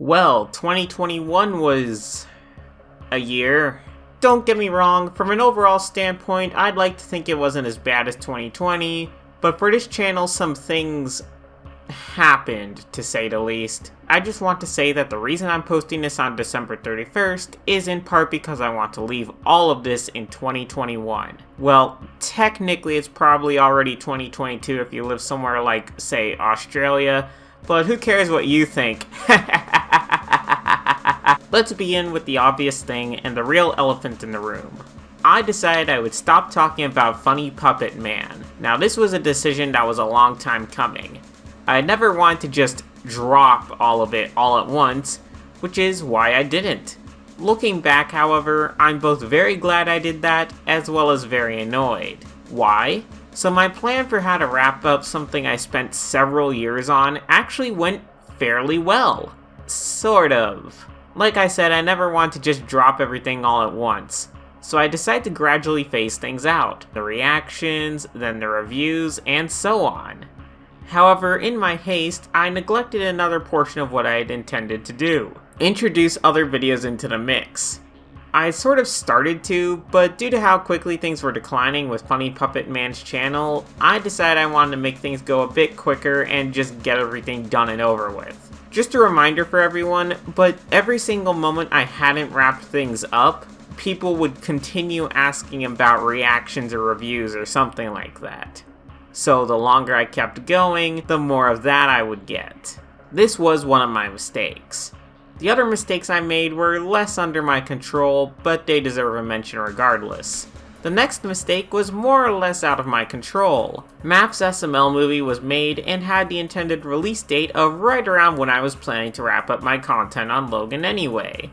Well, 2021 was a year. Don't get me wrong, from an overall standpoint, I'd like to think it wasn't as bad as 2020, but for this channel, some things happened, to say the least. I just want to say that the reason I'm posting this on December 31st is in part because I want to leave all of this in 2021. Well, technically it's probably already 2022 if you live somewhere like, say, Australia, but who cares what you think? Let's begin with the obvious thing and the real elephant in the room. I decided I would stop talking about Funny Puppet Man. Now this was a decision that was a long time coming. I never wanted to just drop all of it all at once, which is why I didn't. Looking back, however, I'm both very glad I did that, as well as very annoyed. Why? So my plan for how to wrap up something I spent several years on actually went fairly well. Sort of. Like I said, I never wanted to just drop everything all at once. So I decided to gradually phase things out. The reactions, then the reviews, and so on. However, in my haste, I neglected another portion of what I had intended to do. Introduce other videos into the mix. I sort of started to, but due to how quickly things were declining with Funny Puppet Man's channel, I decided I wanted to make things go a bit quicker and just get everything done and over with. Just a reminder for everyone, but every single moment I hadn't wrapped things up, people would continue asking about reactions or reviews or something like that. So the longer I kept going, the more of that I would get. This was one of my mistakes. The other mistakes I made were less under my control, but they deserve a mention regardless. The next mistake was more or less out of my control. Math's SML movie was made and had the intended release date of right around when I was planning to wrap up my content on Logan anyway.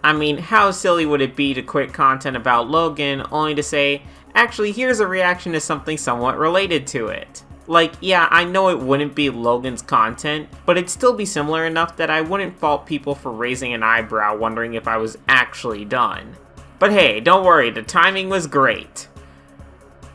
I mean, how silly would it be to quit content about Logan only to say, actually here's a reaction to something somewhat related to it. Like, yeah, I know it wouldn't be Logan's content, but it'd still be similar enough that I wouldn't fault people for raising an eyebrow wondering if I was actually done. But hey, don't worry, the timing was great.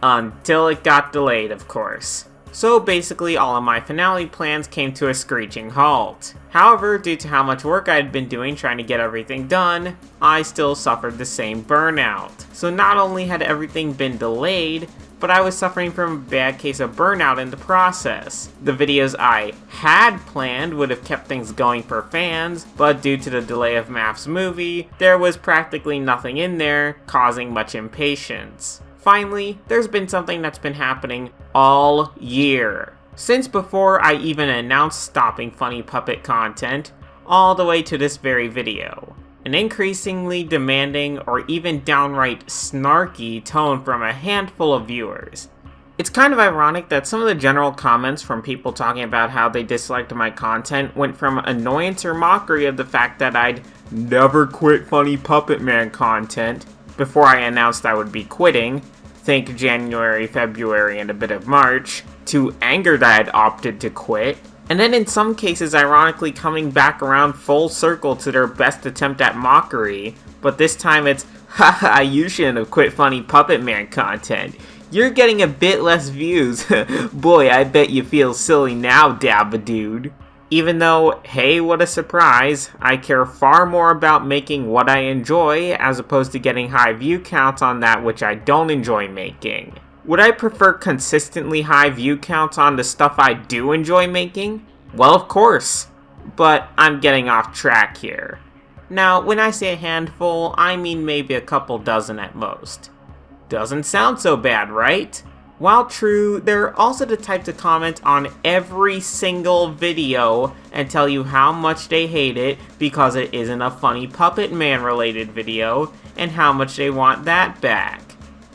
Until it got delayed, of course. So basically all of my finale plans came to a screeching halt. However, due to how much work I had been doing trying to get everything done, I still suffered the same burnout. So not only had everything been delayed, but I was suffering from a bad case of burnout in the process. The videos I had planned would have kept things going for fans, but due to the delay of Math's movie, there was practically nothing in there, causing much impatience. Finally, there's been something that's been happening all year. Since before I even announced stopping Funny Puppet content, all the way to this very video. An increasingly demanding or even downright snarky tone from a handful of viewers. It's kind of ironic that some of the general comments from people talking about how they disliked my content went from annoyance or mockery of the fact that I'd never quit Funny Puppet Man content before I announced I would be quitting, think January, February, and a bit of March, to anger that I'd opted to quit, and then in some cases ironically coming back around full circle to their best attempt at mockery, but this time it's, haha, you shouldn't have quit Funny Puppet Man content. You're getting a bit less views. Boy, I bet you feel silly now, dabhdude. Even though, hey, what a surprise, I care far more about making what I enjoy as opposed to getting high view counts on that which I don't enjoy making. Would I prefer consistently high view counts on the stuff I do enjoy making? Well, of course. But I'm getting off track here. Now, when I say a handful, I mean maybe a couple dozen at most. Doesn't sound so bad, right? While true, they're also the type to comment on every single video and tell you how much they hate it because it isn't a Funny Puppet Man related video, and how much they want that back.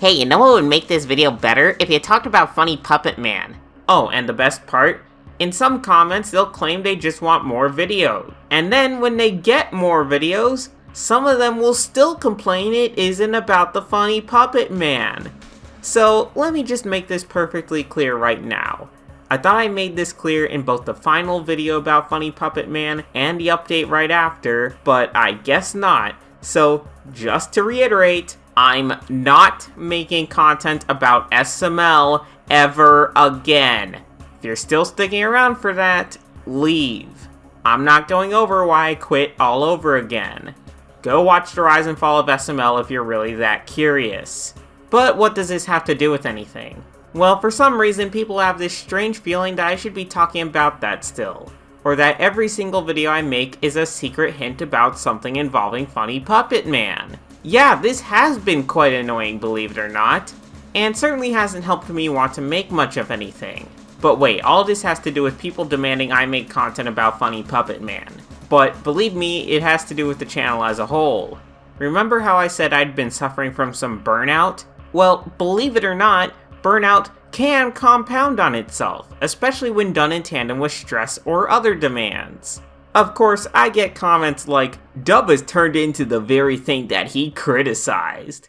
Hey, you know what would make this video better? If you talked about Funny Puppet Man. Oh, and the best part? In some comments, they'll claim they just want more videos. And then when they get more videos, some of them will still complain it isn't about the Funny Puppet Man. So, let me just make this perfectly clear right now. I thought I made this clear in both the final video about Funny Puppet Man and the update right after, but I guess not. So, just to reiterate, I'm not making content about SML ever again. If you're still sticking around for that, leave. I'm not going over why I quit all over again. Go watch the rise and fall of SML if you're really that curious. But what does this have to do with anything? Well, for some reason people have this strange feeling that I should be talking about that still. Or that every single video I make is a secret hint about something involving Funny Puppet Man. Yeah, this has been quite annoying, believe it or not, and certainly hasn't helped me want to make much of anything. But wait, all this has to do with people demanding I make content about Funny Puppet Man. But believe me, it has to do with the channel as a whole. Remember how I said I'd been suffering from some burnout? Well, believe it or not, burnout can compound on itself, especially when done in tandem with stress or other demands. Of course, I get comments like, Dub has turned into the very thing that he criticized.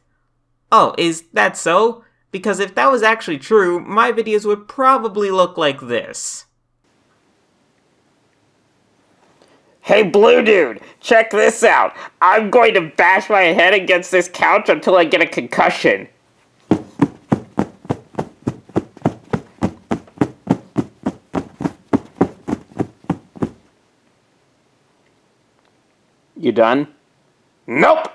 Oh, is that so? Because if that was actually true, my videos would probably look like this. Hey Blue Dude, check this out. I'm going to bash my head against this couch until I get a concussion. You done? Nope!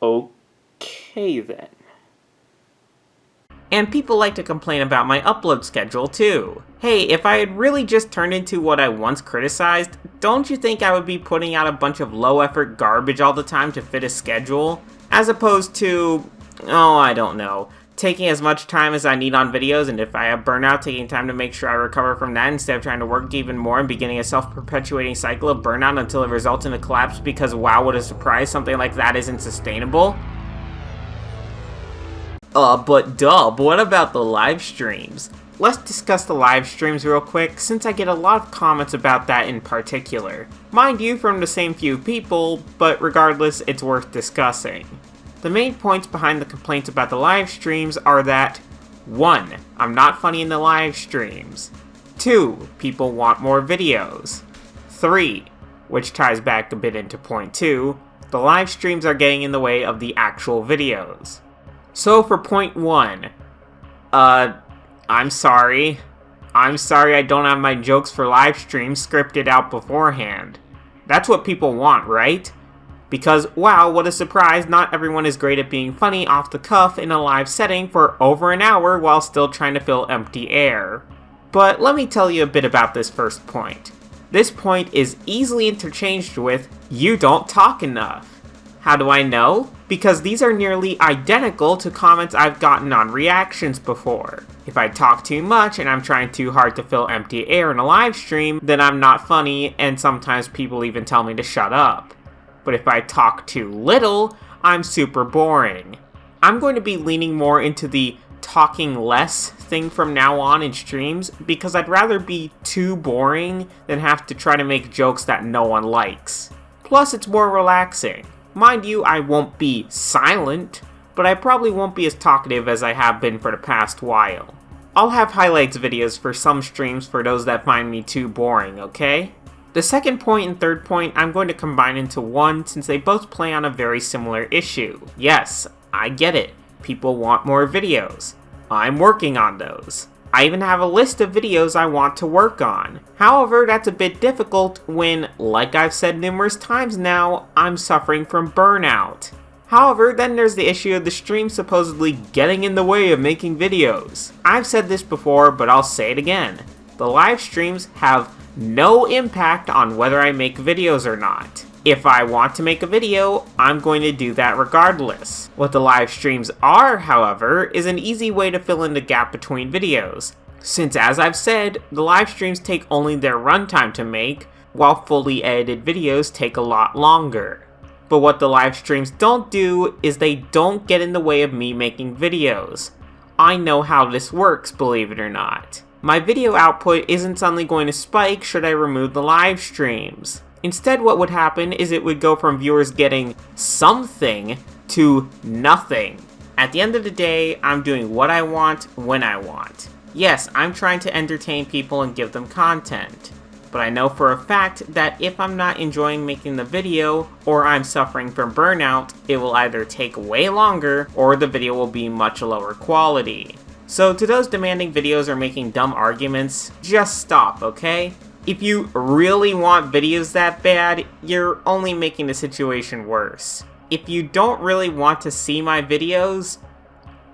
Okay then. And people like to complain about my upload schedule too. Hey, if I had really just turned into what I once criticized, don't you think I would be putting out a bunch of low effort garbage all the time to fit a schedule? As opposed to, oh, I don't know, taking as much time as I need on videos, and if I have burnout, taking time to make sure I recover from that instead of trying to work even more and beginning a self-perpetuating cycle of burnout until it results in a collapse because wow, what a surprise, something like that isn't sustainable? But Dub, what about the live streams? Let's discuss the live streams real quick, since I get a lot of comments about that in particular. Mind you, from the same few people, but regardless, it's worth discussing. The main points behind the complaints about the live streams are that 1. I'm not funny in the live streams. 2. People want more videos. 3. Which ties back a bit into point 2. The live streams are getting in the way of the actual videos. So for point 1, I'm sorry. I'm sorry I don't have my jokes for live streams scripted out beforehand. That's what people want, right? Because, wow, what a surprise, not everyone is great at being funny off the cuff in a live setting for over an hour while still trying to fill empty air. But let me tell you a bit about this first point. This point is easily interchanged with, you don't talk enough. How do I know? Because these are nearly identical to comments I've gotten on reactions before. If I talk too much and I'm trying too hard to fill empty air in a live stream, then I'm not funny, and sometimes people even tell me to shut up. But if I talk too little, I'm super boring. I'm going to be leaning more into the talking less thing from now on in streams, because I'd rather be too boring than have to try to make jokes that no one likes. Plus, it's more relaxing. Mind you, I won't be silent, but I probably won't be as talkative as I have been for the past while. I'll have highlights videos for some streams for those that find me too boring, okay? The second point and third point I'm going to combine into one since they both play on a very similar issue. Yes, I get it. People want more videos. I'm working on those. I even have a list of videos I want to work on. However, that's a bit difficult when, like I've said numerous times now, I'm suffering from burnout. However, then there's the issue of the stream supposedly getting in the way of making videos. I've said this before, but I'll say it again. The live streams have no impact on whether I make videos or not. If I want to make a video, I'm going to do that regardless. What the live streams are, however, is an easy way to fill in the gap between videos. Since, as I've said, the live streams take only their runtime to make, while fully edited videos take a lot longer. But what the live streams don't do is they don't get in the way of me making videos. I know how this works, believe it or not. My video output isn't suddenly going to spike should I remove the live streams. Instead, what would happen is it would go from viewers getting something to nothing. At the end of the day, I'm doing what I want when I want. Yes, I'm trying to entertain people and give them content. But I know for a fact that if I'm not enjoying making the video, or I'm suffering from burnout, it will either take way longer, or the video will be much lower quality. So to those demanding videos or making dumb arguments, just stop, okay? If you really want videos that bad, you're only making the situation worse. If you don't really want to see my videos,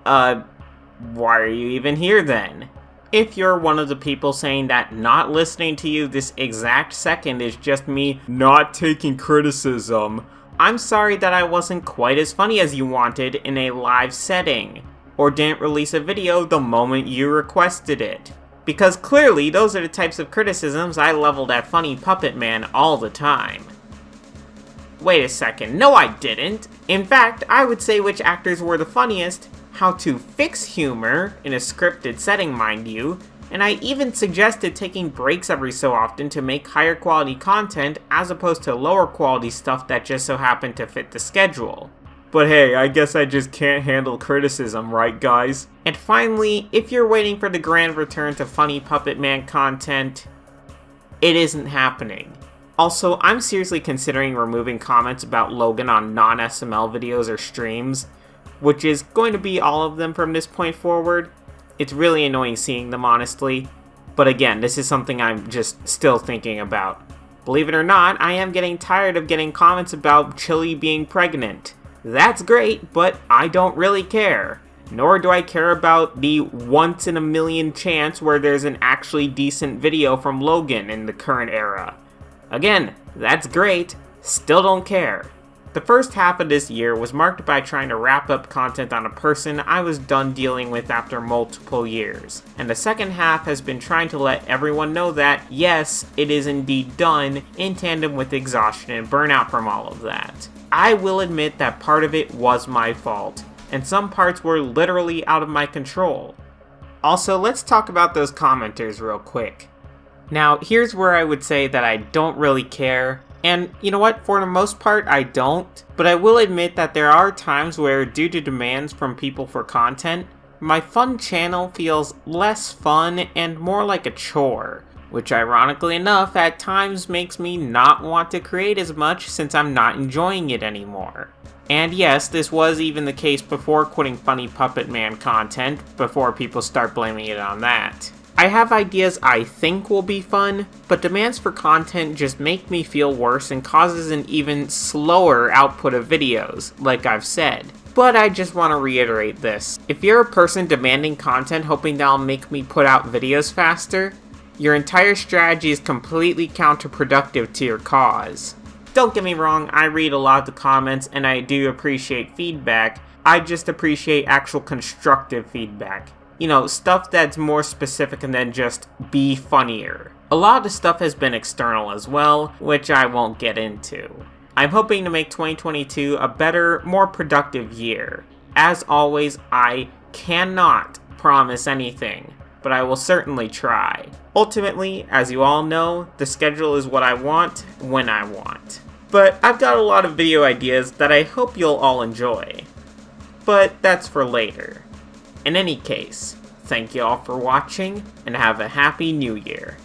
why are you even here then? If you're one of the people saying that not listening to you this exact second is just me not taking criticism, I'm sorry that I wasn't quite as funny as you wanted in a live setting, or didn't release a video the moment you requested it. Because clearly those are the types of criticisms I leveled at Funny Puppet Man all the time. Wait a second, no I didn't! In fact, I would say which actors were the funniest, how to fix humor, in a scripted setting mind you, and I even suggested taking breaks every so often to make higher quality content as opposed to lower quality stuff that just so happened to fit the schedule. But hey, I guess I just can't handle criticism, right guys? And finally, if you're waiting for the grand return to Funny Puppet Man content, it isn't happening. Also, I'm seriously considering removing comments about Logan on non-SML videos or streams, which is going to be all of them from this point forward. It's really annoying seeing them, honestly. But again, this is something I'm just still thinking about. Believe it or not, I am getting tired of getting comments about Chili being pregnant. That's great, but I don't really care. Nor do I care about the once-in-a-million chance where there's an actually decent video from Logan in the current era. Again, that's great, still don't care. The first half of this year was marked by trying to wrap up content on a person I was done dealing with after multiple years, and the second half has been trying to let everyone know that, yes, it is indeed done, in tandem with exhaustion and burnout from all of that. I will admit that part of it was my fault, and some parts were literally out of my control. Also, let's talk about those commenters real quick. Now, here's where I would say that I don't really care. And you know what, for the most part I don't, but I will admit that there are times where, due to demands from people for content, my fun channel feels less fun and more like a chore, which ironically enough at times makes me not want to create as much since I'm not enjoying it anymore. And yes, this was even the case before quitting Funny Puppet Man content, before people start blaming it on that. I have ideas I think will be fun, but demands for content just make me feel worse and causes an even slower output of videos, like I've said. But I just want to reiterate this. If you're a person demanding content hoping that'll make me put out videos faster, your entire strategy is completely counterproductive to your cause. Don't get me wrong, I read a lot of the comments and I do appreciate feedback. I just appreciate actual constructive feedback. You know, stuff that's more specific than just be funnier. A lot of the stuff has been external as well, which I won't get into. I'm hoping to make 2022 a better, more productive year. As always, I cannot promise anything, but I will certainly try. Ultimately, as you all know, the schedule is what I want, when I want. But I've got a lot of video ideas that I hope you'll all enjoy. But that's for later. In any case, thank you all for watching, and have a happy new year.